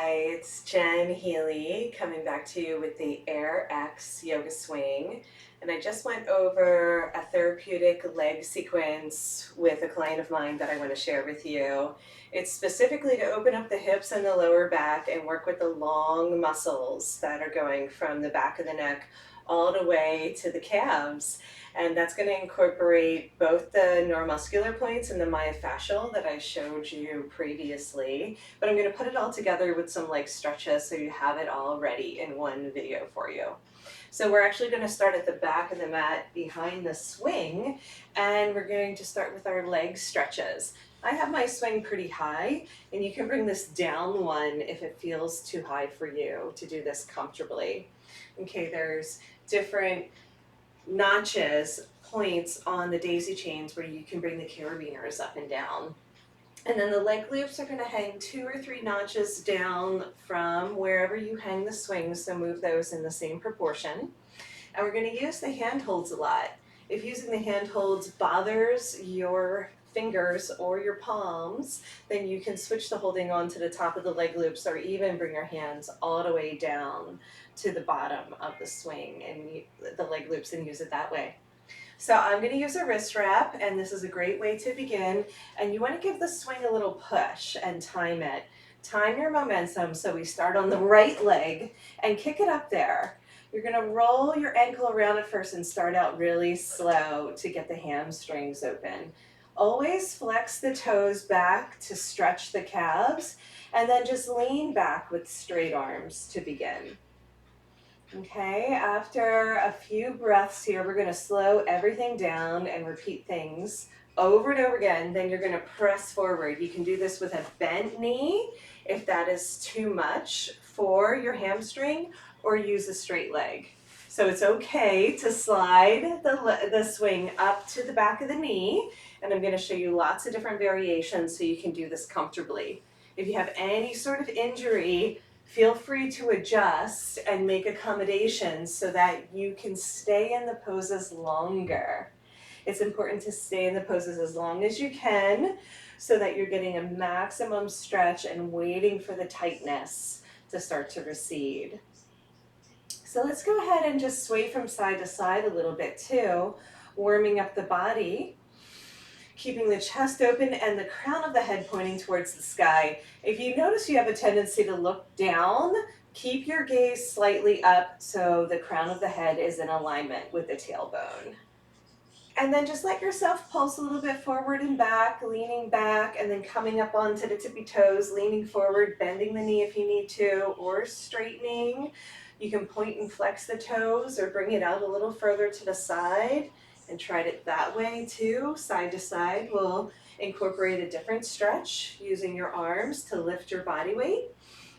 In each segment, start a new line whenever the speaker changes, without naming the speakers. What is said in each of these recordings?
Hi, it's Jen Healy coming back to you with the AYRx yoga swing. And I just went over a therapeutic leg sequence with a client of mine that I want to share with you. It's specifically to open up the hips and the lower back and work with the long muscles that are going from the back of the neck all the way to the calves. And that's going to incorporate both the neuromuscular points and the myofascial that I showed you previously. But I'm going to put it all together with some leg stretches so you have it all ready in one video for you. So we're actually going to start at the back of the mat behind the swing, and we're going to start with our leg stretches. I have my swing pretty high, and you can bring this down one if it feels too high for you to do this comfortably. Okay, there's different notches, points on the daisy chains where you can bring the carabiners up and down. And then the leg loops are going to hang 2 or 3 notches down from wherever you hang the swings, so move those in the same proportion. And we're going to use the handholds a lot. If using the handholds bothers your fingers or your palms, then you can switch the holding on to the top of the leg loops, or even bring your hands all the way down to the bottom of the swing and the leg loops and use it that way. So I'm going to use a wrist wrap, and this is a great way to begin. And you want to give the swing a little push and time it. Time your momentum, so we start on the right leg and kick it up there. You're going to roll your ankle around at first and start out really slow to get the hamstrings open. Always flex the toes back to stretch the calves, and then just lean back with straight arms to begin. Okay, after a few breaths here, we're going to slow everything down and repeat things over and over again. Then you're going to press forward. You can do this with a bent knee if that is too much for your hamstring, or use a straight leg. So it's okay to slide the swing up to the back of the knee, and I'm going to show you lots of different variations so you can do this comfortably. If you have any sort of injury, feel free to adjust and make accommodations so that you can stay in the poses longer. It's important to stay in the poses as long as you can so that you're getting a maximum stretch and waiting for the tightness to start to recede. So let's go ahead and just sway from side to side a little bit too, warming up the body, keeping the chest open and the crown of the head pointing towards the sky. If you notice you have a tendency to look down, keep your gaze slightly up so the crown of the head is in alignment with the tailbone. And then just let yourself pulse a little bit forward and back, leaning back, and then coming up onto the tippy toes, leaning forward, bending the knee if you need to, or straightening. You can point and flex the toes or bring it out a little further to the side and try it that way too. Side to side will incorporate a different stretch using your arms to lift your body weight.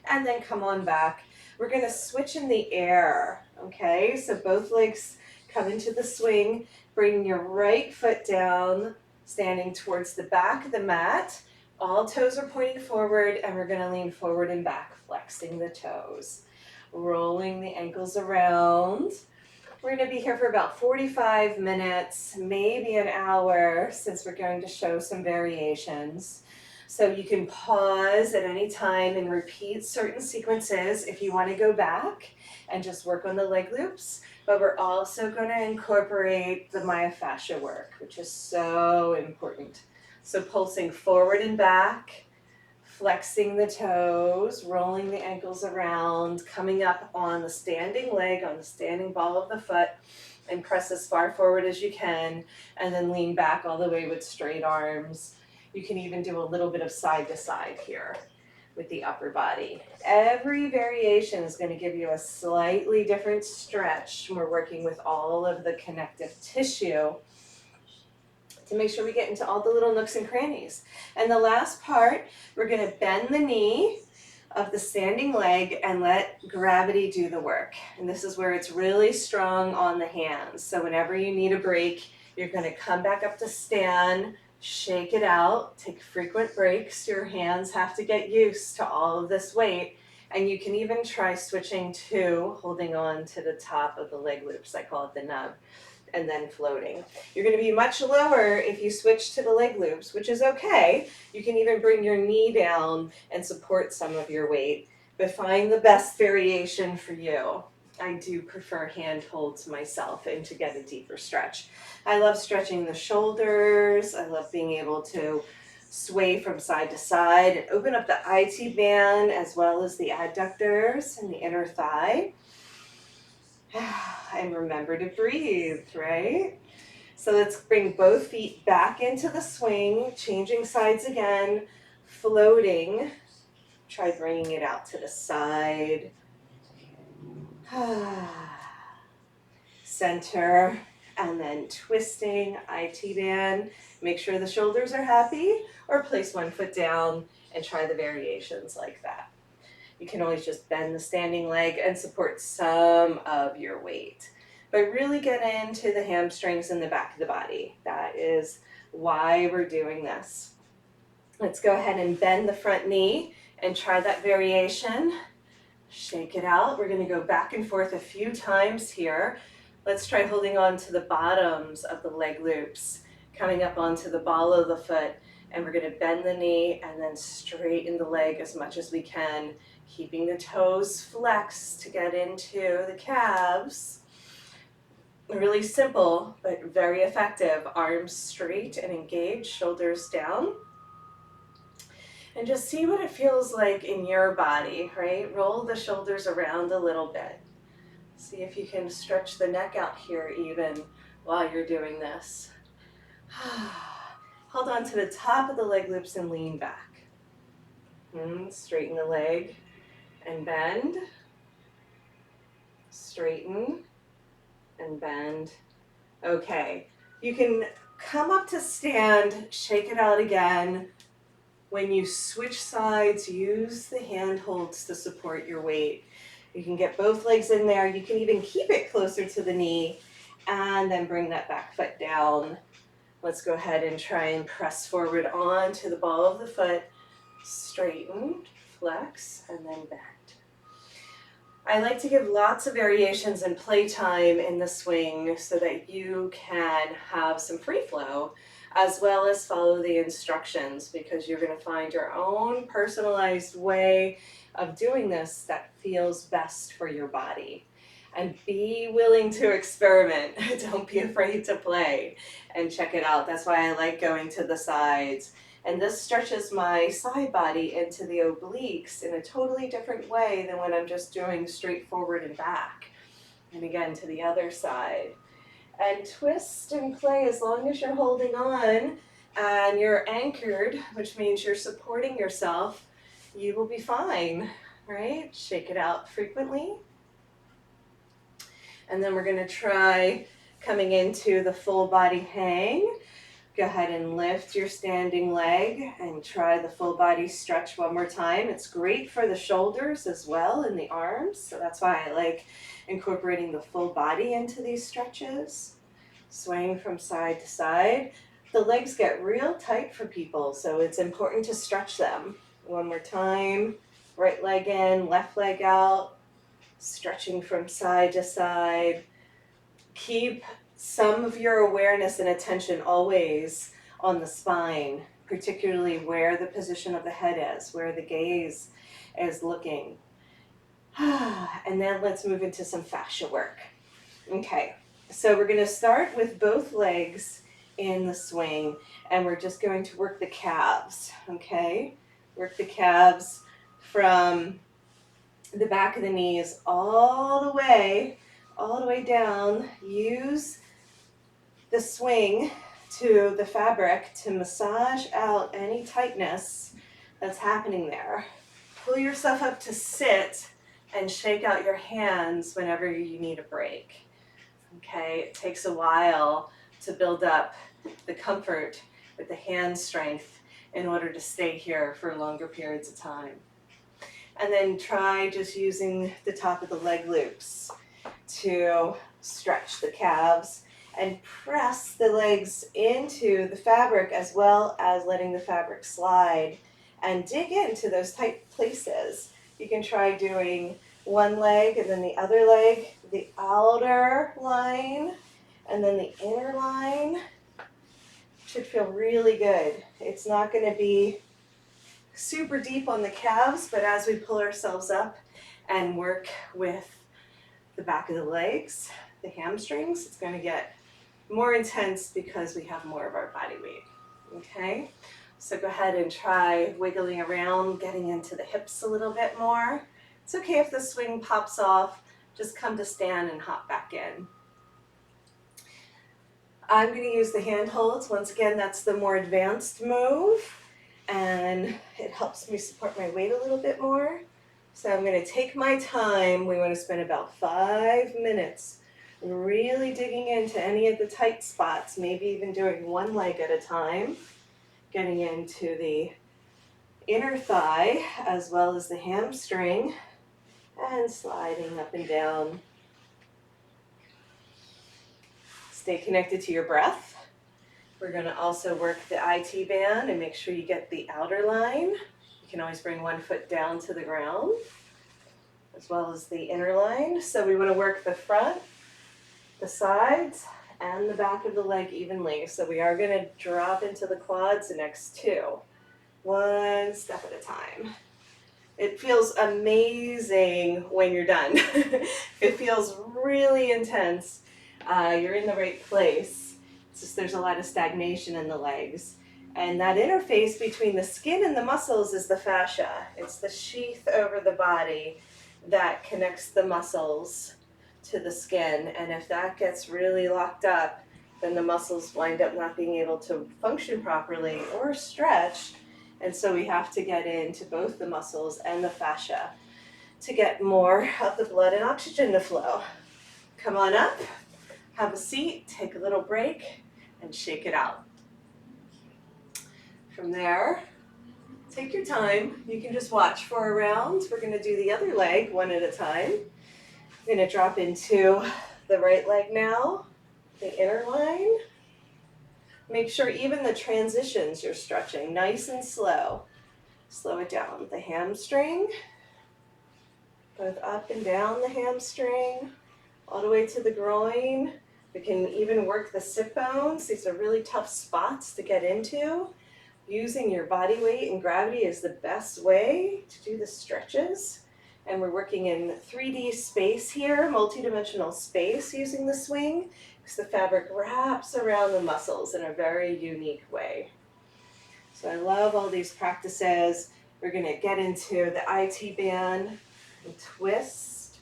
And then come on back. We're going to switch in the air, okay? So both legs come into the swing, bring your right foot down, standing towards the back of the mat. All toes are pointing forward, and we're going to lean forward and back, flexing the toes, rolling the ankles around. We're going to be here for about 45 minutes, maybe an hour, since we're going to show some variations. So you can pause at any time and repeat certain sequences if you want to go back and just work on the leg loops. But we're also going to incorporate the myofascial work, which is so important. So pulsing forward and back, flexing the toes, rolling the ankles around, coming up on the standing leg, on the standing ball of the foot, and press as far forward as you can, and then lean back all the way with straight arms. You can even do a little bit of side to side here with the upper body. Every variation is going to give you a slightly different stretch. We're working with all of the connective tissue to make sure we get into all the little nooks and crannies. And the last part, we're going to bend the knee of the standing leg and let gravity do the work. And this is where it's really strong on the hands. So whenever you need a break, you're going to come back up to stand, shake it out, take frequent breaks. Your hands have to get used to all of this weight. And you can even try switching to holding on to the top of the leg loops. I call it the nub. And then floating. You're going to be much lower if you switch to the leg loops, which is okay. You can even bring your knee down and support some of your weight but find the best variation for you. I do prefer hand holds myself and to get a deeper stretch. I love stretching the shoulders. I love being able to sway from side to side and open up the IT band as well as the adductors and the inner thigh. And remember to breathe, right? So let's bring both feet back into the swing, changing sides again, floating. Try bringing it out to the side. Center, and then twisting, IT band. Make sure the shoulders are happy, or place one foot down and try the variations like that. You can always just bend the standing leg and support some of your weight. But really get into the hamstrings and the back of the body. That is why we're doing this. Let's go ahead and bend the front knee and try that variation. Shake it out. We're going to go back and forth a few times here. Let's try holding on to the bottoms of the leg loops, coming up onto the ball of the foot, and we're going to bend the knee and then straighten the leg as much as we can, keeping the toes flexed to get into the calves. Really simple, but very effective. Arms straight and engaged, shoulders down. And just see what it feels like in your body, right? Roll the shoulders around a little bit. See if you can stretch the neck out here even while you're doing this. Hold on to the top of the leg loops and lean back. Straighten the leg and bend. Straighten and bend. Okay, you can come up to stand, shake it out again. When you switch sides, use the hand holds to support your weight. You can get both legs in there. You can even keep it closer to the knee and then bring that back foot down. Let's go ahead and try and press forward onto the ball of the foot. Straighten, flex, and then bend. I like to give lots of variations and playtime in the swing so that you can have some free flow as well as follow the instructions, because you're going to find your own personalized way of doing this that feels best for your body. And be willing to experiment. Don't be afraid to play and check it out. That's why I like going to the sides. And this stretches my side body into the obliques in a totally different way than when I'm just doing straight forward and back. And again, to the other side. And twist and play as long as you're holding on and you're anchored, which means you're supporting yourself. You will be fine, right? Shake it out frequently. And then we're going to try coming into the full body hang. Go ahead and lift your standing leg and try the full body stretch one more time. It's great for the shoulders as well and the arms. So that's why I like incorporating the full body into these stretches. Swaying from side to side. The legs get real tight for people, so it's important to stretch them. One more time. Right leg in, left leg out. Stretching from side to side. Keep some of your awareness and attention always on the spine, particularly where the position of the head is, where the gaze is looking. And then let's move into some fascia work. Okay, so we're going to start with both legs in the swing, and we're just going to work the calves, okay? Work the calves from the back of the knees all the way down. Use the swing to the fabric to massage out any tightness that's happening there. Pull yourself up to sit and shake out your hands whenever you need a break. Okay, it takes a while to build up the comfort with the hand strength in order to stay here for longer periods of time. And then try just using the top of the leg loops to stretch the calves and press the legs into the fabric as well as letting the fabric slide and dig into those tight places. You can try doing one leg and then the other leg, the outer line and then the inner line. Should feel really good. It's not going to be super deep on the calves, but as we pull ourselves up and work with the back of the legs, the hamstrings, it's going to get more intense because we have more of our body weight. Okay, so go ahead and try wiggling around, getting into the hips a little bit more. It's okay if the swing pops off, just come to stand and hop back in. I'm going to use the hand holds. Once again, that's the more advanced move, and it helps me support my weight a little bit more. So I'm going to take my time. We want to spend about 5 minutes really digging into any of the tight spots, maybe even doing one leg at a time, getting into the inner thigh as well as the hamstring, and sliding up and down. Stay connected to your breath. We're going to also work the IT band and make sure you get the outer line. You can always bring one foot down to the ground as well as the inner line. So we want to work the front, the sides, and the back of the leg evenly. So we are going to drop into the quads the next two, one step at a time. It feels amazing when you're done. It feels really intense. You're in the right place. It's just there's a lot of stagnation in the legs. And that interface between the skin and the muscles is the fascia. It's the sheath over the body that connects the muscles to the skin. And if that gets really locked up, then the muscles wind up not being able to function properly or stretch. And so we have to get into both the muscles and the fascia to get more of the blood and oxygen to flow. Come on up, have a seat, take a little break, and shake it out. From there, take your time. You can just watch for a round. We're going to do the other leg one at a time. I'm going to drop into the right leg now, the inner line. Make sure even the transitions you're stretching nice and slow. Slow it down. The hamstring, both up and down the hamstring, all the way to the groin. We can even work the sit bones. These are really tough spots to get into. Using your body weight and gravity is the best way to do the stretches. And we're working in 3D space here, multidimensional space using the swing, because the fabric wraps around the muscles in a very unique way. So I love all these practices. We're going to get into the IT band and twist.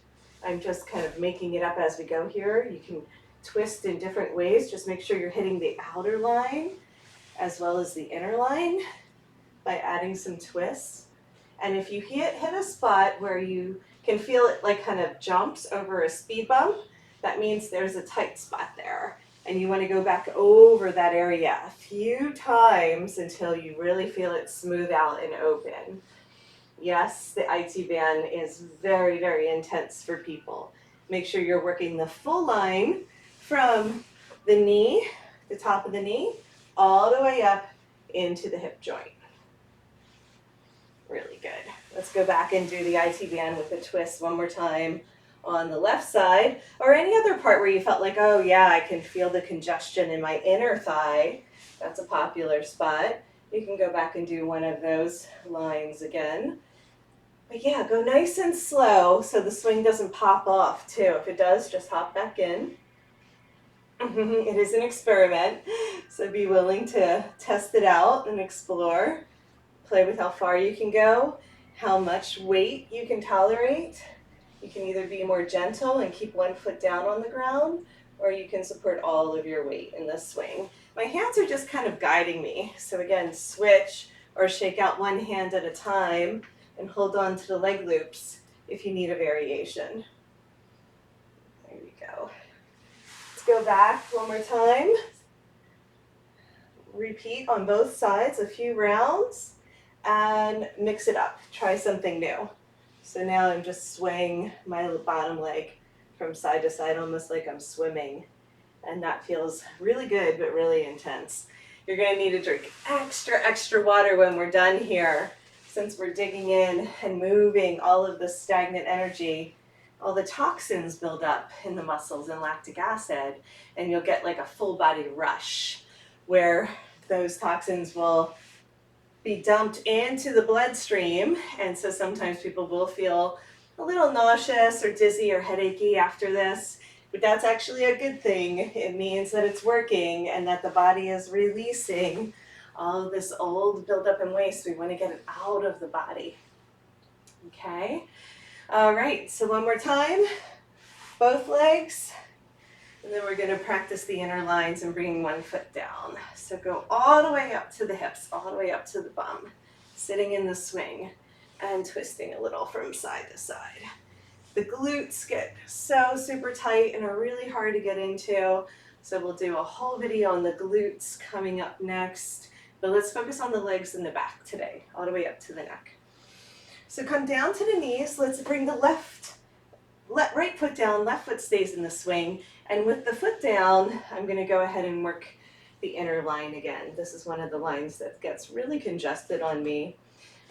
I'm just kind of making it up as we go here. You can twist in different ways. Just make sure you're hitting the outer line as well as the inner line by adding some twists. And if you hit a spot where you can feel it like kind of jumps over a speed bump, that means there's a tight spot there. And you want to go back over that area a few times until you really feel it smooth out and open. Yes, the IT band is very, very intense for people. Make sure you're working the full line from the knee, the top of the knee, all the way up into the hip joint. Really good. Let's go back and do the IT band with a twist one more time on the left side, or any other part where you felt like, oh yeah, I can feel the congestion in my inner thigh. That's a popular spot. You can go back and do one of those lines again. But yeah, go nice and slow so the swing doesn't pop off too. If it does, just hop back in. It is an experiment, so be willing to test it out and explore. Play with how far you can go, how much weight you can tolerate. You can either be more gentle and keep one foot down on the ground, or you can support all of your weight in the swing. My hands are just kind of guiding me. So again, switch or shake out one hand at a time and hold on to the leg loops if you need a variation. There we go. Let's go back one more time. Repeat on both sides a few rounds and mix it up. Try something new. So now I'm just swaying my bottom leg from side to side, almost like I'm swimming. And that feels really good, but really intense. You're going to need to drink extra water when we're done here, since we're digging in and moving all of the stagnant energy. All the toxins build up in the muscles and lactic acid, and you'll get like a full body rush where those toxins will be dumped into the bloodstream. And so sometimes people will feel a little nauseous or dizzy or headachy after this, but that's actually a good thing. It means that it's working and that the body is releasing all of this old buildup and waste. We want to get it out of the body. Okay. All right, so one more time, both legs, and then we're going to practice the inner lines and bringing one foot down. So go all the way up to the hips, all the way up to the bum, sitting in the swing and twisting a little from side to side. The glutes get so super tight and are really hard to get into, so we'll do a whole video on the glutes coming up next, but let's focus on the legs and the back today, all the way up to the neck. So come down to the knees. Let's bring the right foot down, left foot stays in the swing. And with the foot down, I'm going to go ahead and work the inner line again. This is one of the lines that gets really congested on me.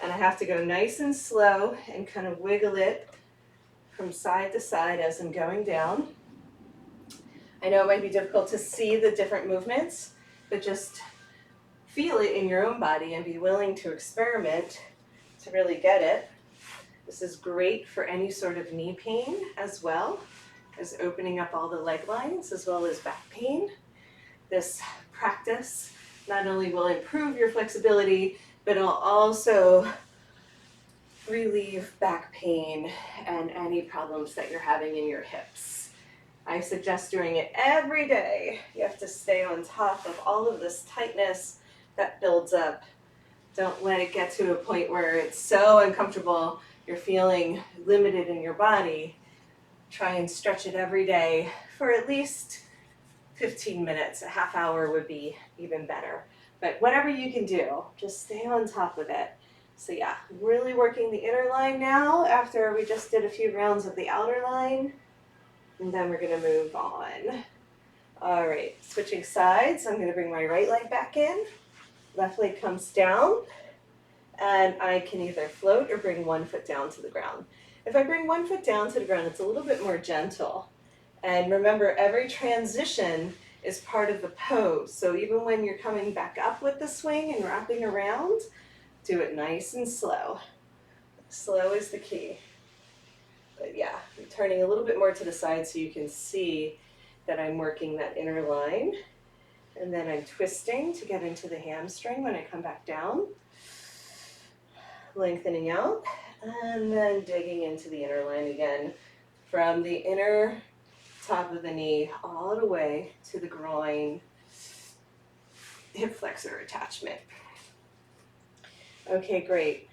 And I have to go nice and slow and kind of wiggle it from side to side as I'm going down. I know it might be difficult to see the different movements, but just feel it in your own body and be willing to experiment to really get it. This is great for any sort of knee pain as well as opening up all the leg lines as well as back pain. This practice not only will improve your flexibility, but it'll also relieve back pain and any problems that you're having in your hips. I suggest doing it every day. You have to stay on top of all of this tightness that builds up. Don't let it get to a point where it's so uncomfortable, you're feeling limited in your body. Try and stretch it every day for at least 15 minutes. A half hour would be even better. But whatever you can do, just stay on top of it. So yeah, really working the inner line now after we just did a few rounds of the outer line. And then we're going to move on. All right, switching sides. I'm going to bring my right leg back in. Left leg comes down, and I can either float or bring one foot down to the ground. If I bring one foot down to the ground, it's a little bit more gentle. And remember, every transition is part of the pose. So even when you're coming back up with the swing and wrapping around, do it nice and slow. Slow is the key. But yeah, I'm turning a little bit more to the side so you can see that I'm working that inner line. And then I'm twisting to get into the hamstring when I come back down. Lengthening out, and then digging into the inner line again from the inner top of the knee all the way to the groin, hip flexor attachment. Okay, great.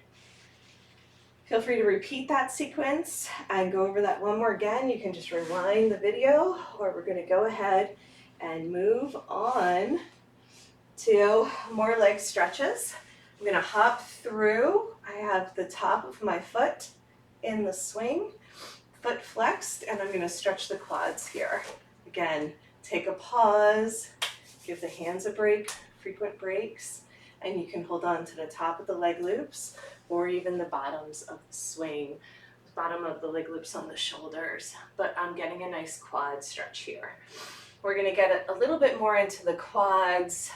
Feel free to repeat that sequence and go over that one more again. You can just rewind the video, or we're going to go ahead and move on to more leg stretches. I'm going to hop through. I have the top of my foot in the swing, foot flexed, and I'm going to stretch the quads here. Again, take a pause, give the hands a break, frequent breaks, and you can hold on to the top of the leg loops or even the bottoms of the swing, the bottom of the leg loops on the shoulders. But I'm getting a nice quad stretch here. We're going to get a little bit more into the quads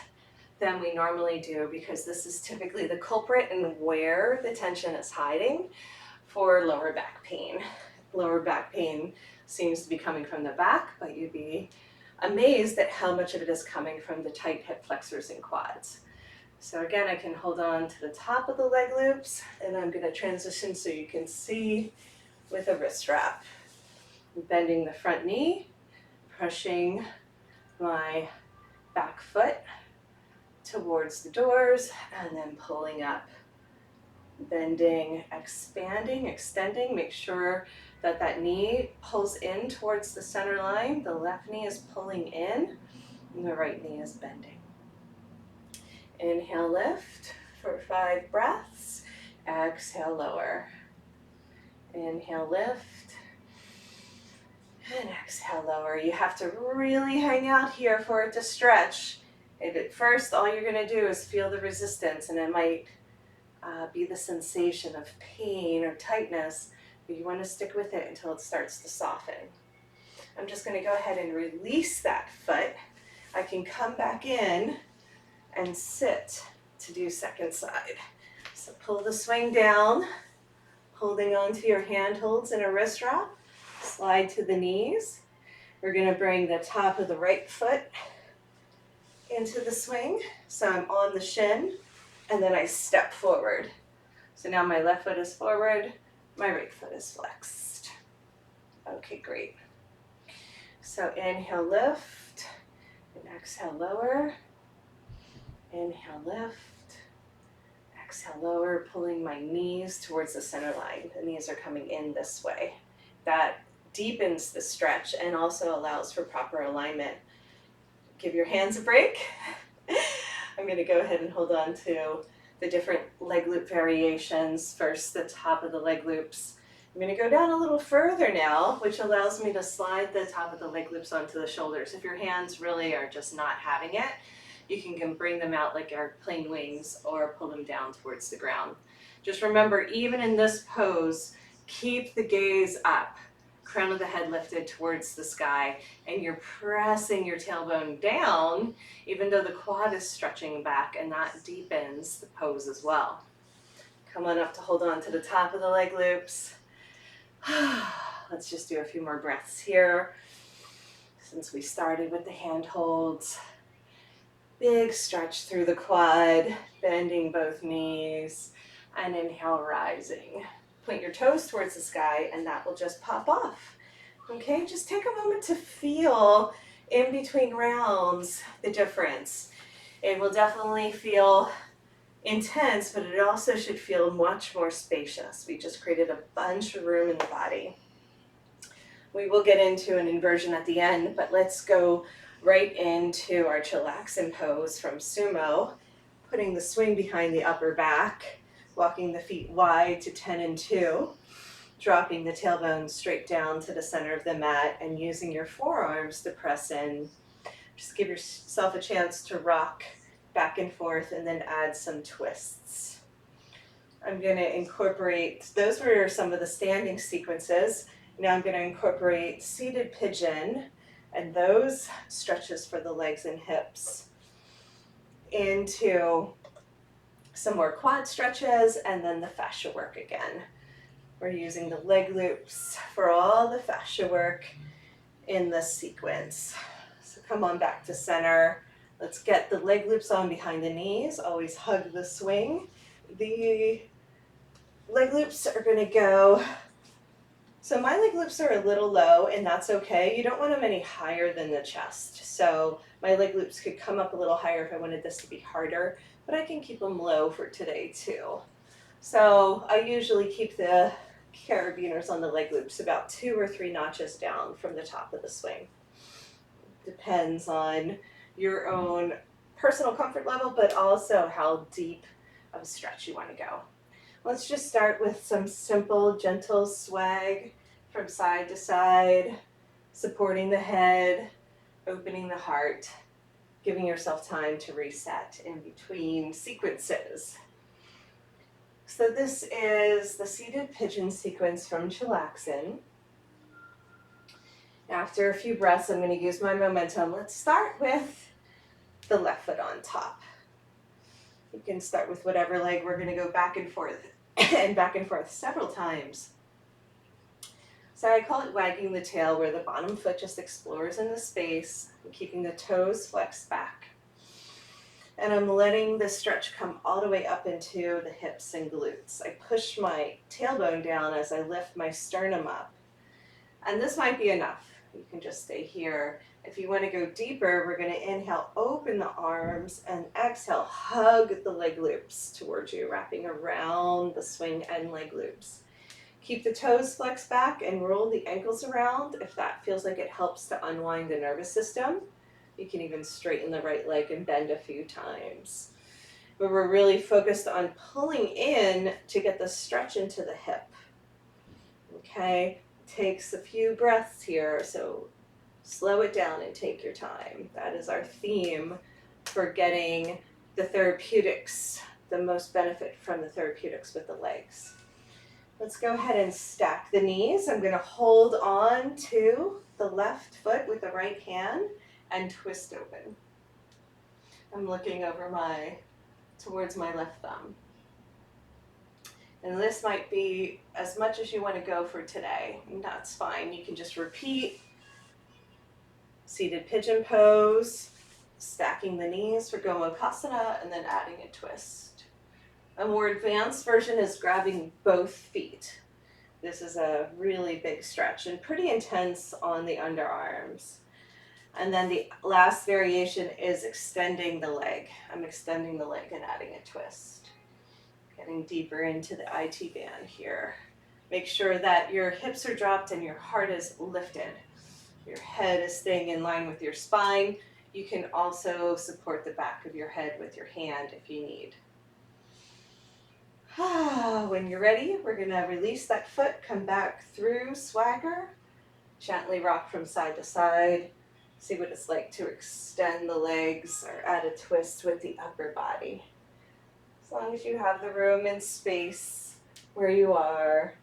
than we normally do because this is typically the culprit and where the tension is hiding for lower back pain. Lower back pain seems to be coming from the back, but you'd be amazed at how much of it is coming from the tight hip flexors and quads. So again, I can hold on to the top of the leg loops, and I'm going to transition so you can see with a wrist wrap. I'm bending the front knee, pushing my back foot towards the doors, and then pulling up, bending, expanding, extending. Make sure that that knee pulls in towards the center line. The left knee is pulling in, and the right knee is bending. Inhale, lift for 5 breaths. Exhale, lower. Inhale, lift. And exhale, lower. You have to really hang out here for it to stretch. If at first all you're going to do is feel the resistance, and it might be the sensation of pain or tightness, but you want to stick with it until it starts to soften. I'm just going to go ahead and release that foot. I can come back in and sit to do second side. So pull the swing down, holding onto your handholds in a wrist wrap. Slide to the knees. We're going to bring the top of the right foot into the swing. So I'm on the shin, and then I step forward. So now my left foot is forward, my right foot is flexed. Okay, great. So inhale, lift, and exhale, lower. Inhale, lift. Exhale, lower, pulling my knees towards the center line. The knees are coming in this way. That deepens the stretch and also allows for proper alignment. Give your hands a break. I'm going to go ahead and hold on to the different leg loop variations. First, the top of the leg loops. I'm going to go down a little further now, which allows me to slide the top of the leg loops onto the shoulders. If your hands really are just not having it, you can bring them out like airplane wings or pull them down towards the ground. Just remember, even in this pose, keep the gaze up. Crown of the head lifted towards the sky, and you're pressing your tailbone down, even though the quad is stretching back, and that deepens the pose as well. Come on up to hold on to the top of the leg loops. Let's just do a few more breaths here. Since we started with the hand holds, big stretch through the quad, bending both knees, and inhale, rising. Point your toes towards the sky, and that will just pop off. Okay, just take a moment to feel in between rounds the difference. It will definitely feel intense, but it also should feel much more spacious. We just created a bunch of room in the body. We will get into an inversion at the end, but let's go right into our chillaxin pose from Sumo, putting the swing behind the upper back, walking the feet wide to 10 and 2, dropping the tailbone straight down to the center of the mat, and using your forearms to press in. Just give yourself a chance to rock back and forth and then add some twists. I'm going to incorporate, those were some of the standing sequences. Now I'm going to incorporate seated pigeon and those stretches for the legs and hips into some more quad stretches, and then the fascia work again. We're using the leg loops for all the fascia work in this sequence. So come on back to center. Let's get the leg loops on behind the knees. Always hug the swing. The leg loops are going to go, so my leg loops are a little low, and that's okay. You don't want them any higher than the chest. So my leg loops could come up a little higher if I wanted this to be harder, but I can keep them low for today too. So I usually keep the carabiners on the leg loops about 2 or 3 notches down from the top of the swing. Depends on your own personal comfort level, but also how deep of a stretch you want to go. Let's just start with some simple, gentle swag from side to side, supporting the head, opening the heart, giving yourself time to reset in between sequences. So this is the seated pigeon sequence from chillaxin. After a few breaths, I'm going to use my momentum. Let's start with the left foot on top. You can start with whatever leg. We're going to go back and forth and back and forth several times. So I call it wagging the tail, where the bottom foot just explores in the space, keeping the toes flexed back. And I'm letting the stretch come all the way up into the hips and glutes. I push my tailbone down as I lift my sternum up. And this might be enough. You can just stay here. If you want to go deeper, we're going to inhale, open the arms, and exhale, hug the leg loops towards you, wrapping around the swing and leg loops. Keep the toes flexed back and roll the ankles around if that feels like it helps to unwind the nervous system. You can even straighten the right leg and bend a few times. But we're really focused on pulling in to get the stretch into the hip. Okay, takes a few breaths here, so slow it down and take your time. That is our theme for getting the therapeutics, the most benefit from the therapeutics with the legs. Let's go ahead and stack the knees. I'm going to hold on to the left foot with the right hand and twist open. I'm looking over towards my left thumb. And this might be as much as you want to go for today. And that's fine. You can just repeat seated pigeon pose, stacking the knees for Gomukhasana, and then adding a twist. A more advanced version is grabbing both feet. This is a really big stretch and pretty intense on the underarms. And then the last variation is extending the leg. I'm extending the leg and adding a twist. Getting deeper into the IT band here. Make sure that your hips are dropped and your heart is lifted. Your head is staying in line with your spine. You can also support the back of your head with your hand if you need. When you're ready, we're going to release that foot, come back through swagger, gently rock from side to side. See what it's like to extend the legs or add a twist with the upper body. As long as you have the room and space where you are,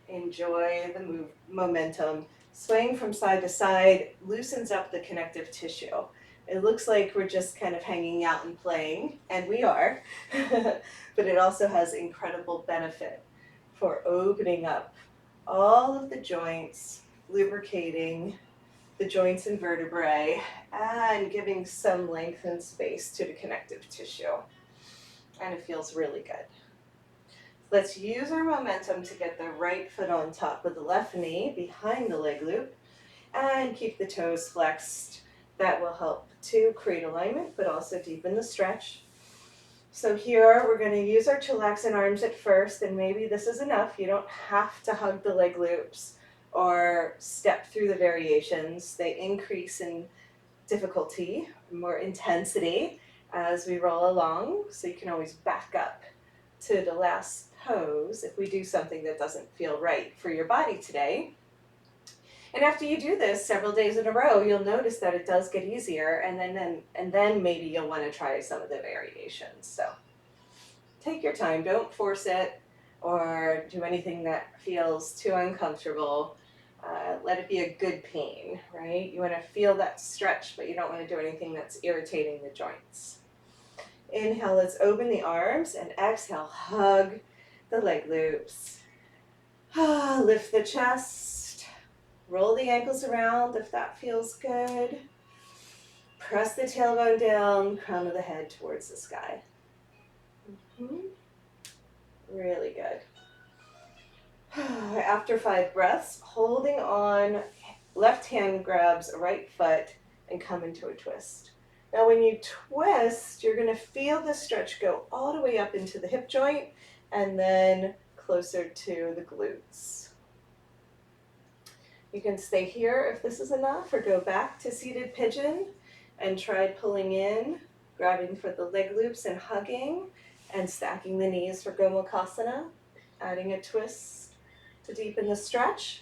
enjoy the momentum. Swaying from side to side loosens up the connective tissue. It looks like we're just kind of hanging out and playing, and we are, but it also has incredible benefit for opening up all of the joints, lubricating the joints and vertebrae, and giving some length and space to the connective tissue. And it feels really good. Let's use our momentum to get the right foot on top of the left knee behind the leg loop and keep the toes flexed. That will help to create alignment but also deepen the stretch. So here we're going to use our chillaxin arms at first, and maybe this is enough. You don't have to hug the leg loops or step through the variations. They increase in difficulty, more intensity as we roll along, so you can always back up to the last pose if we do something that doesn't feel right for your body today. And after you do this several days in a row, you'll notice that it does get easier, and then maybe you'll want to try some of the variations. So take your time, don't force it or do anything that feels too uncomfortable. Let it be a good pain, right? You want to feel that stretch, but you don't want to do anything that's irritating the joints. Inhale, let's open the arms, and exhale, hug the leg loops. Lift the chest, roll the ankles around if that feels good. Press the tailbone down, crown of the head towards the sky. Really good. After 5 breaths, holding on, left hand grabs right foot and come into a twist. Now when you twist, you're going to feel the stretch go all the way up into the hip joint and then closer to the glutes. You can stay here if this is enough, or go back to seated pigeon and try pulling in, grabbing for the leg loops and hugging, and stacking the knees for Gomukhasana, adding a twist to deepen the stretch.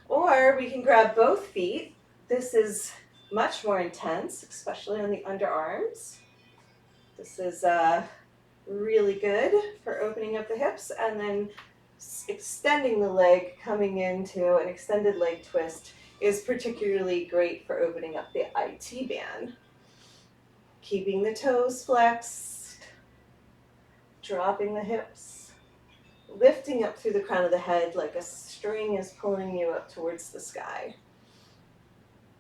Or we can grab both feet. This is much more intense, especially on the underarms. This is really good for opening up the hips, and then extending the leg, coming into an extended leg twist is particularly great for opening up the IT band. Keeping the toes flexed, dropping the hips, lifting up through the crown of the head like a string is pulling you up towards the sky.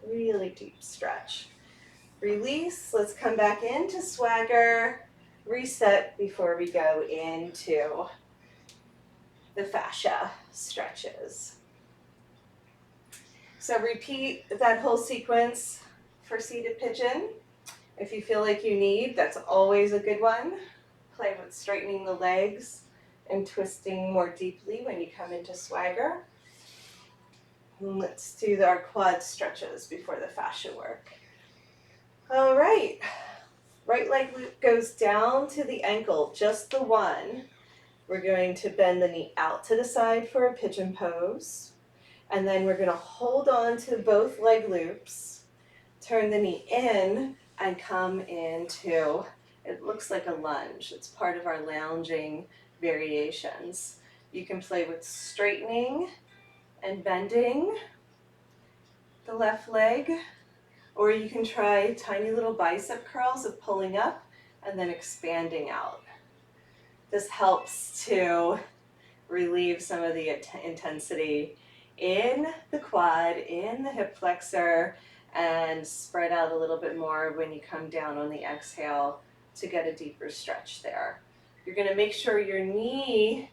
Really deep stretch. Release, let's come back into swagger, reset before we go into the fascia stretches. So repeat that whole sequence for seated pigeon. If you feel like you need, that's always a good one. Play with straightening the legs and twisting more deeply when you come into swagger. And let's do our quad stretches before the fascia work. All right, right leg loop goes down to the ankle, just the one. We're going to bend the knee out to the side for a pigeon pose. And then we're going to hold on to both leg loops, turn the knee in, and come into, it looks like a lunge. It's part of our lounging variations. You can play with straightening and bending the left leg, or you can try tiny little bicep curls of pulling up and then expanding out. This helps to relieve some of the intensity in the quad, in the hip flexor, and spread out a little bit more when you come down on the exhale to get a deeper stretch there. You're going to make sure your knee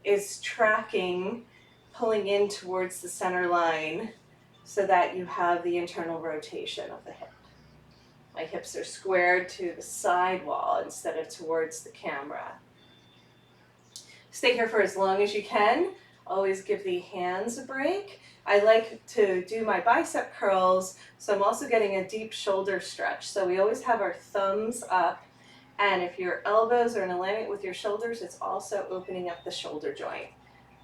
is tracking, pulling in towards the center line so that you have the internal rotation of the hip. My hips are squared to the side wall instead of towards the camera. Stay here for as long as you can. Always give the hands a break. I like to do my bicep curls, so I'm also getting a deep shoulder stretch. So we always have our thumbs up, and if your elbows are in alignment with your shoulders, it's also opening up the shoulder joint.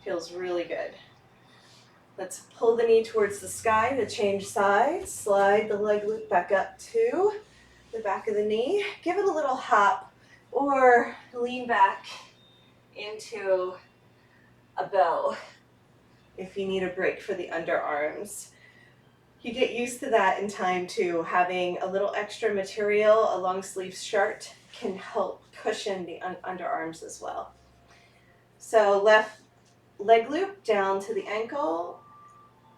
Feels really good. Let's pull the knee towards the sky to change sides. Slide the leg loop back up to the back of the knee. Give it a little hop or lean back into a bow if you need a break for the underarms. You get used to that in time too. Having a little extra material, a long sleeve shirt, can help cushion the underarms as well. So left leg loop down to the ankle.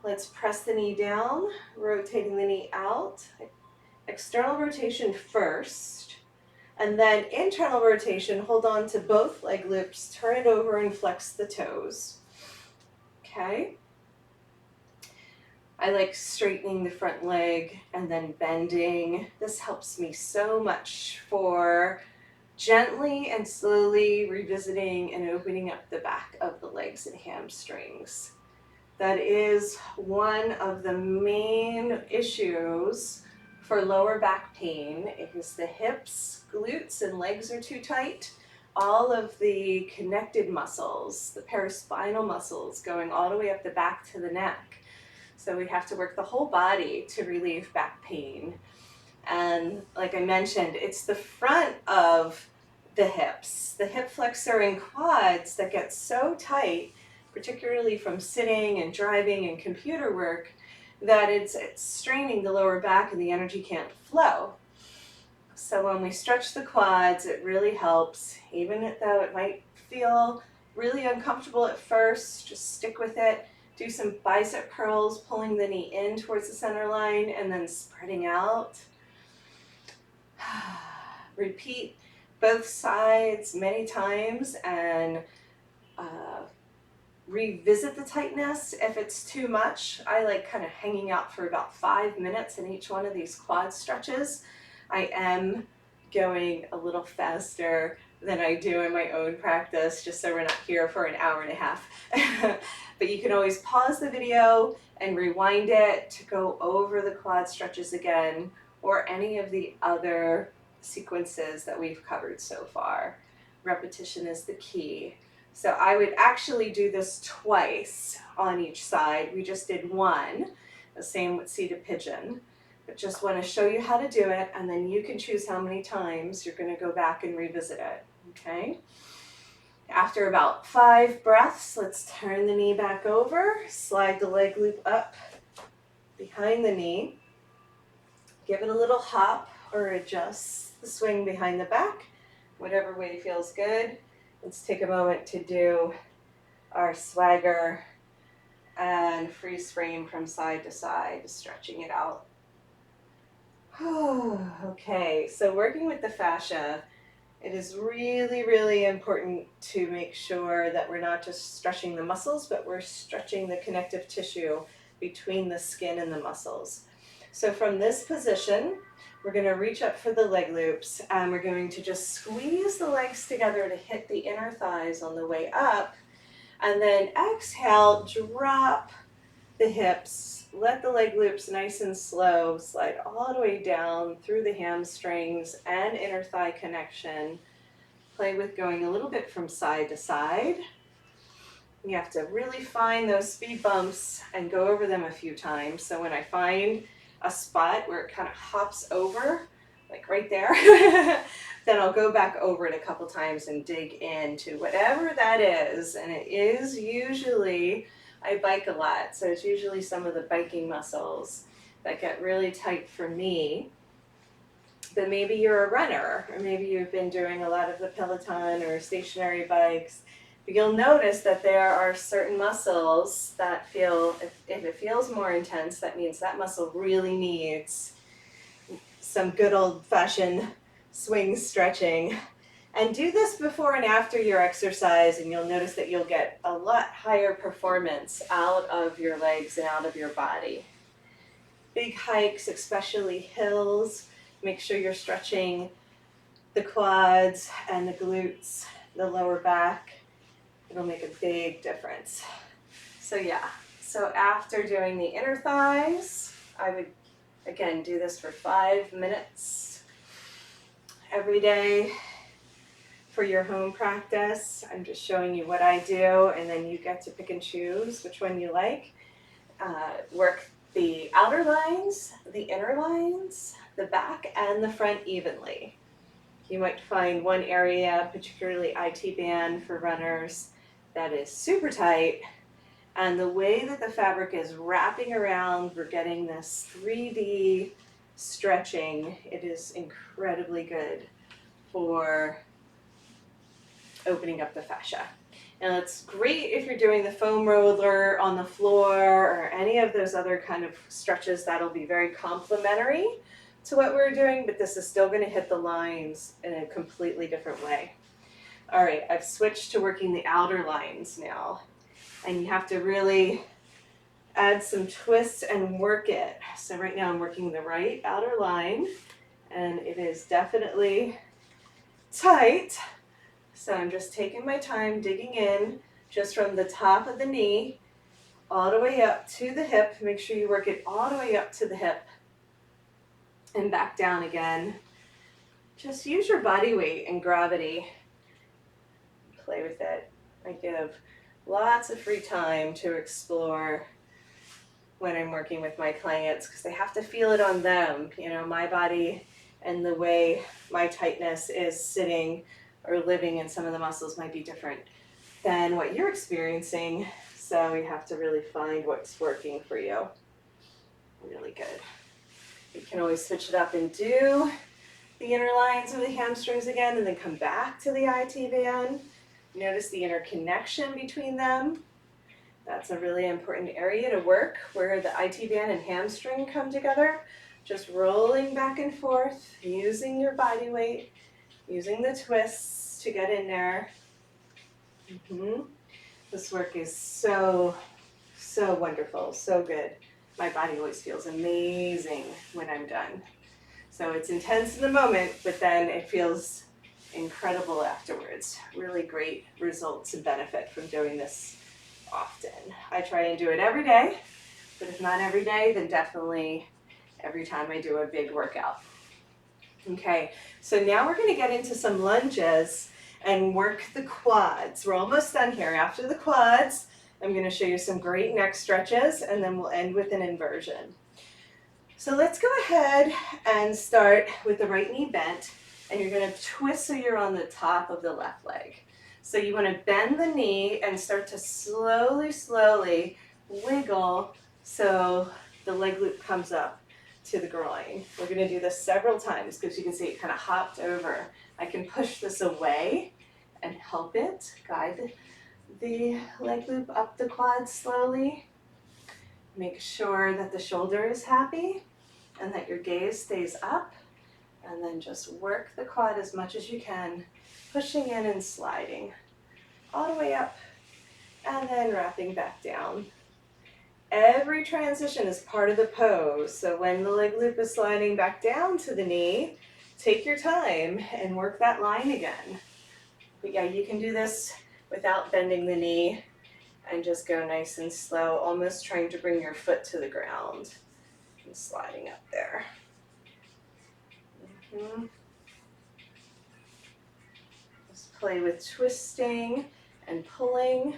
Let's press the knee down, rotating the knee out. External rotation first, and then internal rotation. Hold on to both leg loops, turn it over and flex the toes. Okay. I like straightening the front leg and then bending. This helps me so much for gently and slowly revisiting and opening up the back of the legs and hamstrings. That is one of the main issues for lower back pain. It is the hips, glutes, and legs are too tight. All of the connected muscles, the paraspinal muscles going all the way up the back to the neck. So we have to work the whole body to relieve back pain. And like I mentioned, it's the front of the hips, the hip flexor and quads that get so tight, particularly from sitting and driving and computer work, that it's straining the lower back and the energy can't flow. So when we stretch the quads, it really helps, even though it might feel really uncomfortable at first. Just stick with it. Do some bicep curls, pulling the knee in towards the center line and then spreading out. Repeat both sides many times and revisit the tightness if it's too much. I like kind of hanging out for about 5 minutes in each one of these quad stretches. I am going a little faster than I do in my own practice, just so we're not here for an hour and a half. But you can always pause the video and rewind it to go over the quad stretches again, or any of the other sequences that we've covered so far. Repetition is the key. So I would actually do this twice on each side. We just did one, the same with seated pigeon. But just want to show you how to do it, and then you can choose how many times you're going to go back and revisit it, okay? After about 5 breaths, let's turn the knee back over, slide the leg loop up behind the knee, give it a little hop or adjust the swing behind the back, whatever way feels good. Let's take a moment to do our swagger and freeze frame from side to side, stretching it out. Okay, so working with the fascia, it is really, really important to make sure that we're not just stretching the muscles, but we're stretching the connective tissue between the skin and the muscles. So from this position, we're going to reach up for the leg loops, and we're going to just squeeze the legs together to hit the inner thighs on the way up, and then exhale, drop the hips, let the leg loops nice and slow slide all the way down through the hamstrings and inner thigh connection. Play with going a little bit from side to side. You have to really find those speed bumps and go over them a few times. So when I find a spot where it kind of hops over, like right there, then I'll go back over it a couple times and dig into whatever that is. And it is usually, I bike a lot, so it's usually some of the biking muscles that get really tight for me. But maybe you're a runner, or maybe you've been doing a lot of the Peloton or stationary bikes, But you'll notice that there are certain muscles that feel, if it feels more intense, that means that muscle really needs some good old-fashioned swing stretching. And do this before and after your exercise, and you'll notice that you'll get a lot higher performance out of your legs and out of your body. Big hikes, especially hills, make sure you're stretching the quads and the glutes, the lower back. It'll make a big difference. So yeah, so after doing the inner thighs, I would again do this for 5 minutes every day for your home practice. I'm just showing you what I do, and then you get to pick and choose which one you like. Work the outer lines, the inner lines, the back and the front evenly. You might find one area, particularly IT band for runners, that is super tight. And the way that the fabric is wrapping around, we're getting this 3D stretching. It is incredibly good for opening up the fascia. And it's great if you're doing the foam roller on the floor or any of those other kind of stretches. That'll be very complementary to what we're doing, but this is still going to hit the lines in a completely different way. All right, I've switched to working the outer lines now, and you have to really add some twist and work it. So right now I'm working the right outer line, and it is definitely tight. So I'm just taking my time, digging in just from the top of the knee all the way up to the hip. Make sure you work it all the way up to the hip and back down again. Just use your body weight and gravity. Play with it. I give lots of free time to explore when I'm working with my clients because they have to feel it on them. You know, my body and the way my tightness is sitting or living in some of the muscles might be different than what you're experiencing. So you have to really find what's working for you. Really good. You can always switch it up and do the inner lines of the hamstrings again and then come back to the IT band. Notice the interconnection between them. That's a really important area to work where the IT band and hamstring come together. Just rolling back and forth, using your body weight, using the twists to get in there. This work is so wonderful, so good. My body always feels amazing when I'm done. So it's intense in the moment, but then it feels incredible afterwards. Really great results and benefit from doing this often. I try and do it every day, but if not every day, then definitely every time I do a big workout. Okay, so now we're going to get into some lunges and work the quads. We're almost done here. After the quads, I'm going to show you some great neck stretches, and then we'll end with an inversion. So let's go ahead and start with the right knee bent, and you're going to twist so you're on the top of the left leg. So you want to bend the knee and start to slowly wiggle so the leg loop comes up to the groin. We're going to do this several times because you can see it kind of hopped over. I can push this away and help it guide the leg loop up the quad slowly. Make sure that the shoulder is happy and that your gaze stays up, and then just work the quad as much as you can, pushing in and sliding all the way up and then wrapping back down. Every transition is part of the pose, so when the leg loop is sliding back down to the knee, take your time and work that line again. But yeah, you can do this without bending the knee and just go nice and slow, almost trying to bring your foot to the ground and sliding up there. Just play with twisting and pulling.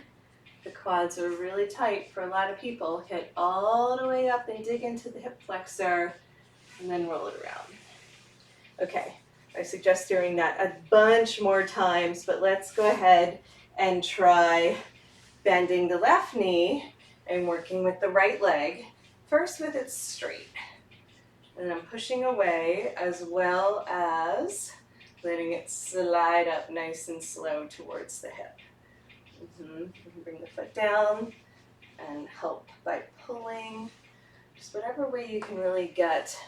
The quads are really tight for a lot of people. Hit all the way up and dig into the hip flexor and then roll it around. Okay, I suggest doing that a bunch more times, but let's go ahead and try bending the left knee and working with the right leg, first with it straight. And I'm pushing away as well as letting it slide up nice and slow towards the hip. You can bring the foot down and help by pulling. Just whatever way you can really get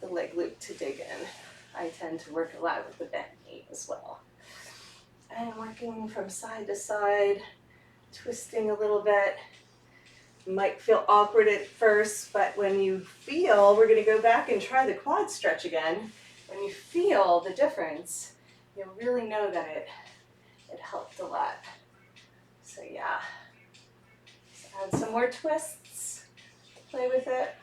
the leg loop to dig in. I tend to work a lot with the bent knee as well. And working from side to side, twisting a little bit. Might feel awkward at first, but when you feel, we're going to go back and try the quad stretch again. When you feel the difference, you'll really know that it helped a lot. So yeah, just add some more twists, play with it.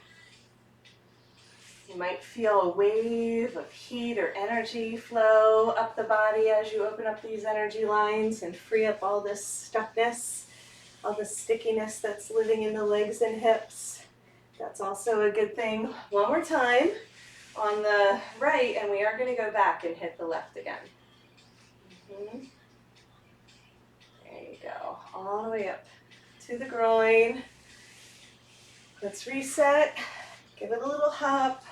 You might feel a wave of heat or energy flow up the body as you open up these energy lines and free up all this stuckness, all the stickiness that's living in the legs and hips. That's also a good thing. One more time on the right, and we are going to go back and hit the left again. There you go, all the way up to the groin. Let's reset, give it a little hop.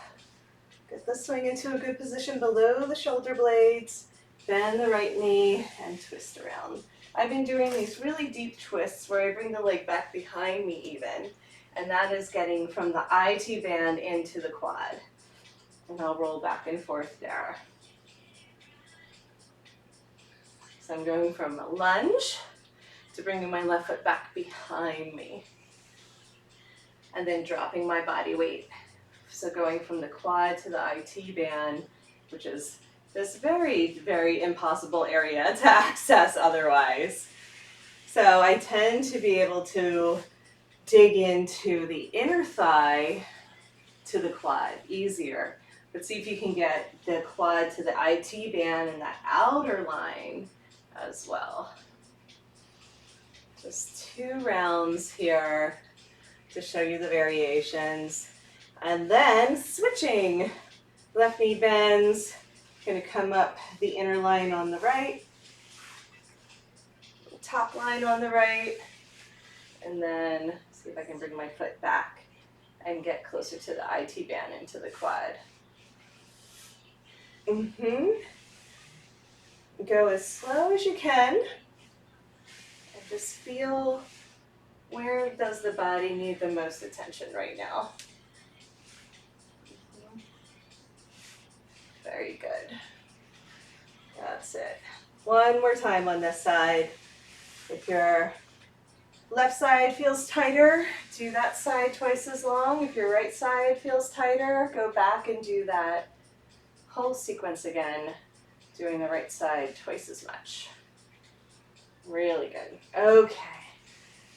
Get the swing into a good position below the shoulder blades, bend the right knee, and twist around. I've been doing these really deep twists where I bring the leg back behind me even, and that is getting from the IT band into the quad. And I'll roll back and forth there. So I'm going from a lunge to bringing my left foot back behind me, and then dropping my body weight. So going from the quad to the IT band, which is this very, very impossible area to access otherwise. So I tend to be able to dig into the inner thigh to the quad easier. But see if you can get the quad to the IT band and that outer line as well. Just 2 rounds here to show you the variations. And then switching, left knee bends, going to come up the inner line on the right, top line on the right, and then see if I can bring my foot back and get closer to the IT band into the quad. Go as slow as you can, and just feel where does the body need the most attention right now. Very good. That's it. One more time on this side. If your left side feels tighter, do that side twice as long. If your right side feels tighter, go back and do that whole sequence again, doing the right side twice as much. Really good. Okay.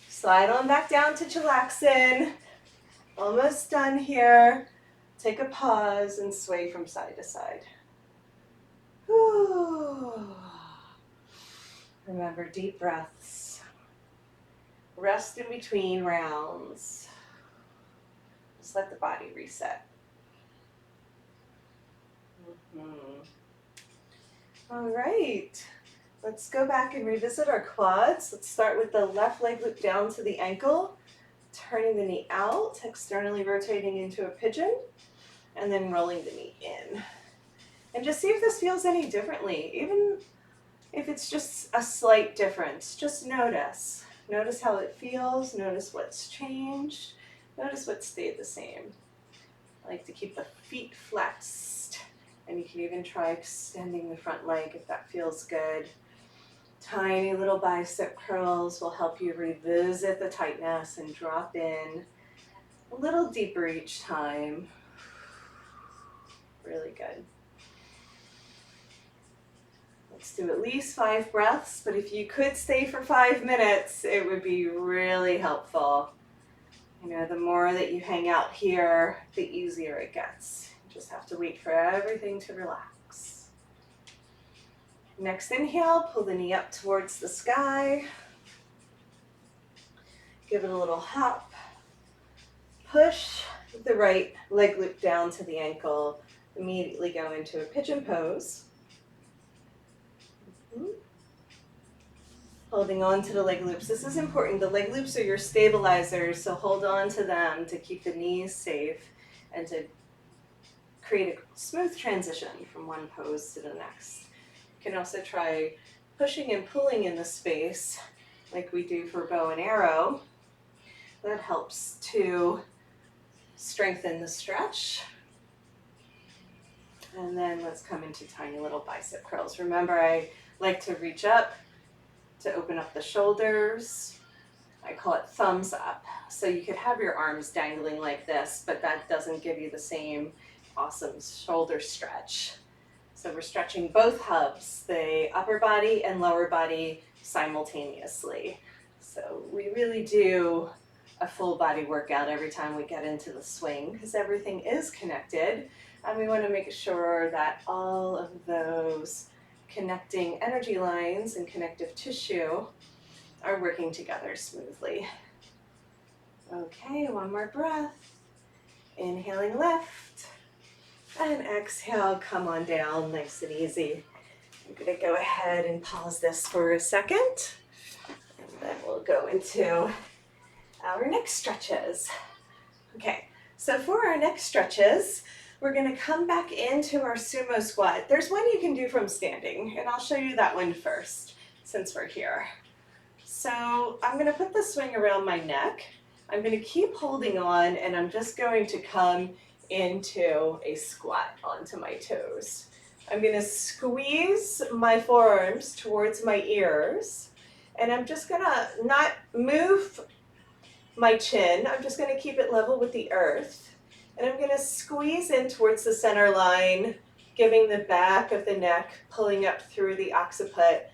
Slide on back down to chillaxin. Almost done here. Take a pause and sway from side to side. Whew. Remember, deep breaths. Rest in between rounds. Just let the body reset. All right. Let's go back and revisit our quads. Let's start with the left leg loop down to the ankle, turning the knee out, externally rotating into a pigeon, and then rolling the knee in. And just see if this feels any differently. Even if it's just a slight difference, just notice. Notice how it feels, notice what's changed, notice what stayed the same. I like to keep the feet flexed, and you can even try extending the front leg if that feels good. Tiny little bicep curls will help you revisit the tightness and drop in a little deeper each time. Really good. Let's do at least 5 breaths, but if you could stay for 5 minutes, it would be really helpful. You know, the more that you hang out here, the easier it gets. You just have to wait for everything to relax. Next inhale, pull the knee up towards the sky. Give it a little hop. Push the right leg loop down to the ankle. Immediately go into a pigeon pose. Holding on to the leg loops. This is important. The leg loops are your stabilizers, so hold on to them to keep the knees safe and to create a smooth transition from one pose to the next. You can also try pushing and pulling in the space like we do for bow and arrow. That helps to strengthen the stretch. And then let's come into tiny little bicep curls. Remember, I like to reach up to open up the shoulders. I call it thumbs up. So you could have your arms dangling like this, but that doesn't give you the same awesome shoulder stretch. So we're stretching both hubs, the upper body and lower body simultaneously. So we really do a full body workout every time we get into the swing because everything is connected, and we want to make sure that all of those connecting energy lines and connective tissue are working together smoothly. Okay, one more breath. Inhaling lift, and exhale, come on down nice and easy. I'm going to go ahead and pause this for a second, and then we'll go into our neck stretches. Okay, so for our neck stretches, we're going to come back into our sumo squat. There's one you can do from standing, and I'll show you that one first since we're here. So I'm going to put the swing around my neck. I'm going to keep holding on, and I'm just going to come into a squat onto my toes. I'm going to squeeze my forearms towards my ears, and I'm just going to not move my chin. I'm just going to keep it level with the earth, and I'm going to squeeze in towards the center line, giving the back of the neck pulling up through the occiput,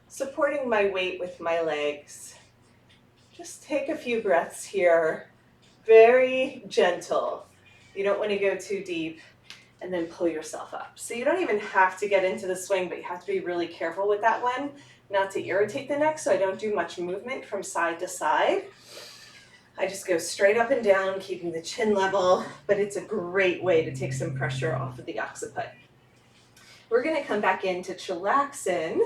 supporting my weight with my legs. Just take a few breaths here, very gentle. You don't want to go too deep, and then pull yourself up. So you don't even have to get into the swing, but you have to be really careful with that one, not to irritate the neck, so I don't do much movement from side to side. I just go straight up and down, keeping the chin level, but it's a great way to take some pressure off of the occiput. We're going to come back into chillaxin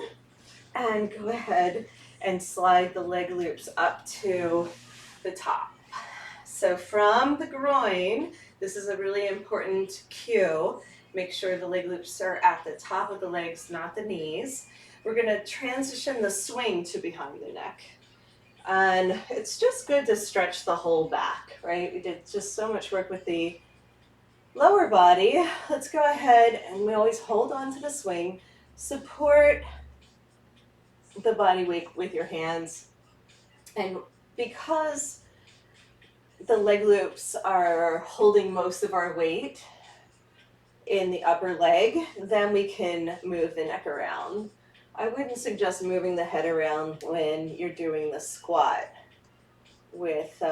and go ahead and slide the leg loops up to the top. So from the groin, this is a really important cue. Make sure the leg loops are at the top of the legs, not the knees. We're going to transition the swing to behind the neck. And it's just good to stretch the whole back, right? We did just so much work with the lower body. Let's go ahead, and we always hold on to the swing. Support the body weight with your hands. And because the leg loops are holding most of our weight in the upper leg, then we can move the neck around. I wouldn't suggest moving the head around when you're doing the squat with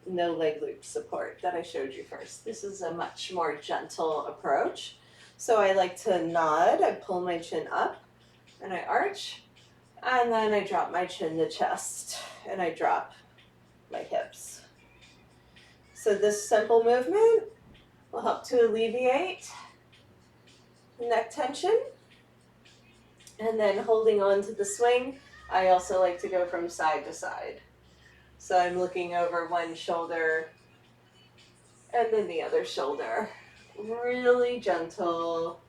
no leg loop support that I showed you first. This is a much more gentle approach. So I like to nod, I pull my chin up, and I arch, and then I drop my chin to chest, and I drop my hips. So this simple movement will help to alleviate neck tension. And then holding on to the swing, I also like to go from side to side. So I'm looking over one shoulder and then the other shoulder. Really gentle,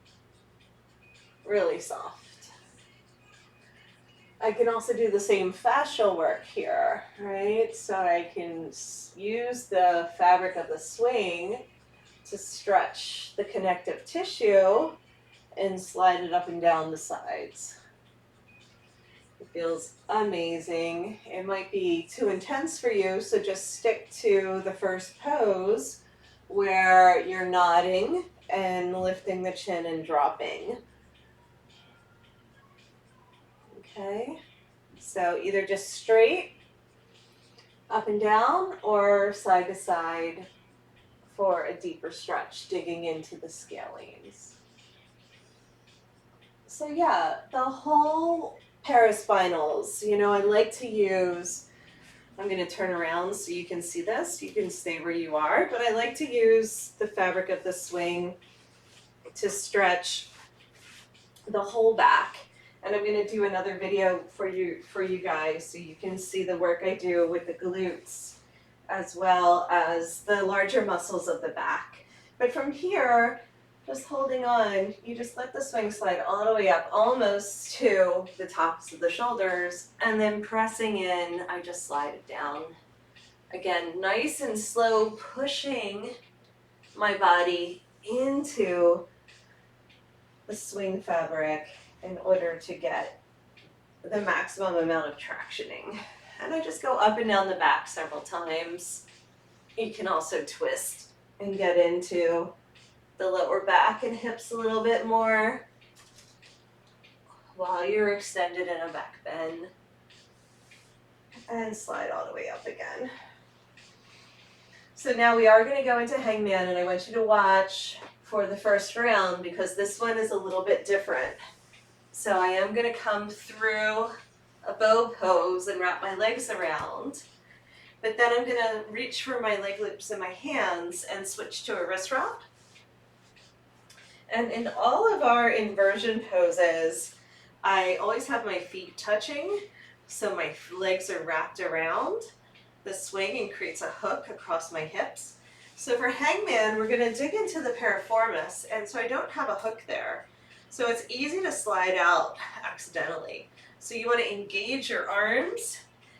really soft. I can also do the same fascial work here, right? So I can use the fabric of the swing to stretch the connective tissue and slide it up and down the sides. It feels amazing. It might be too intense for you, so just stick to the first pose where you're nodding and lifting the chin and dropping. Okay, so either just straight up and down or side to side for a deeper stretch, digging into the scalenes. So yeah, the whole paraspinals, I like to use, I'm going to turn around so you can see this. You can stay where you are, but I like to use the fabric of the swing to stretch the whole back. And I'm going to do another video for you guys so you can see the work I do with the glutes as well as the larger muscles of the back. But from here, Just holding on. You just let the swing slide all the way up, almost to the tops of the shoulders, and then pressing in, I just slide it down. Again, nice and slow, pushing my body into the swing fabric in order to get the maximum amount of tractioning. And I just go up and down the back several times. You can also twist and get into the lower back and hips a little bit more while you're extended in a back bend. And slide all the way up again. So now we are going to go into hangman, and I want you to watch for the first round because this one is a little bit different. So I am going to come through a bow pose and wrap my legs around, but then I'm going to reach for my leg loops in my hands and switch to a wrist wrap. And in all of our inversion poses, I always have my feet touching, so my legs are wrapped around the swing and creates a hook across my hips. So for hangman, we're going to dig into the piriformis, and so I don't have a hook there. So it's easy to slide out accidentally. So you want to engage your arms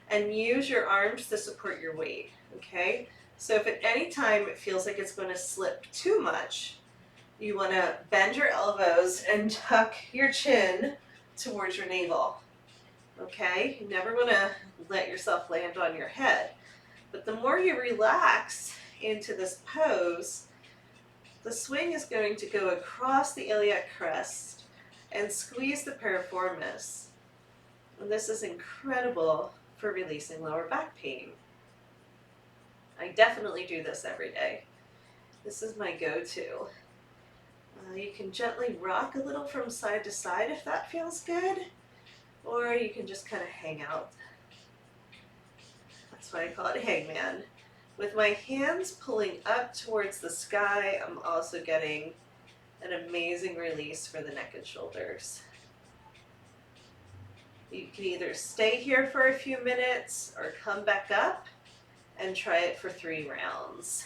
and use your arms to support your weight, okay? So if at any time it feels like it's going to slip too much, you want to bend your elbows and tuck your chin towards your navel, okay? You never want to let yourself land on your head. But the more you relax into this pose, the swing is going to go across the iliac crest and squeeze the piriformis. And this is incredible for releasing lower back pain. I definitely do this every day. This is my go-to. You can gently rock a little from side to side if that feels good, or you can just kind of hang out. That's why I call it hangman. With my hands pulling up towards the sky, I'm also getting an amazing release for the neck and shoulders. You can either stay here for a few minutes or come back up and try it for 3 rounds.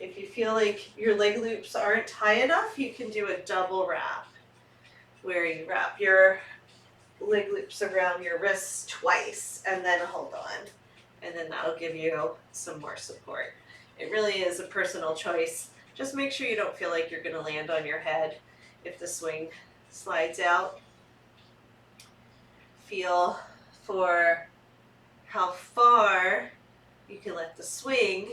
If you feel like your leg loops aren't high enough, you can do a double wrap, where you wrap your leg loops around your wrists twice and then hold on. And then that'll give you some more support. It really is a personal choice. Just make sure you don't feel like you're going to land on your head if the swing slides out. Feel for how far you can let the swing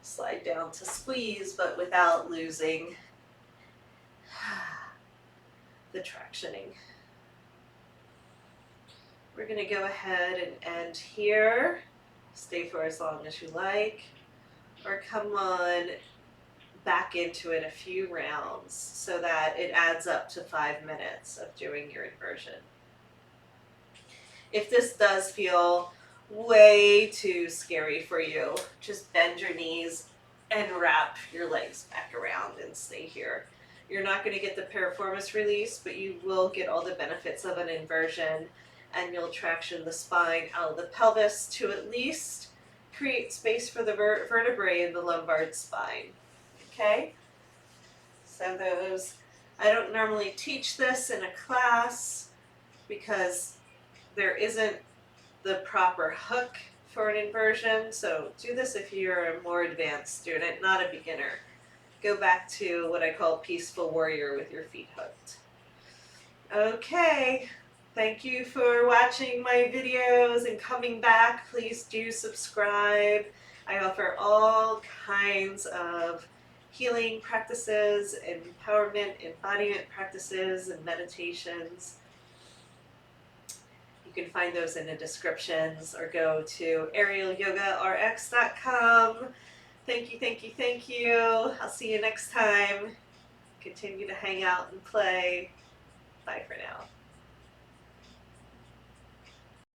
slide down to squeeze, but without losing the tractioning. We're going to go ahead and end here. Stay for as long as you like, or come on back into it a few rounds so that it adds up to 5 minutes of doing your inversion. If this does feel way too scary for you, just bend your knees and wrap your legs back around and stay here. You're not going to get the piriformis release, but you will get all the benefits of an inversion, and you'll traction the spine out of the pelvis to at least create space for the vertebrae in the lumbar spine, okay? So I don't normally teach this in a class because there isn't the proper hook for an inversion, so do this if you're a more advanced student, not a beginner. Go back to what I call peaceful warrior with your feet hooked. Okay. Thank you for watching my videos and coming back. Please do subscribe. I offer all kinds of healing practices, empowerment, embodiment practices, and meditations. You can find those in the descriptions or go to aerialyogarx.com. Thank you, thank you, thank you. I'll see you next time. Continue to hang out and play. Bye for now.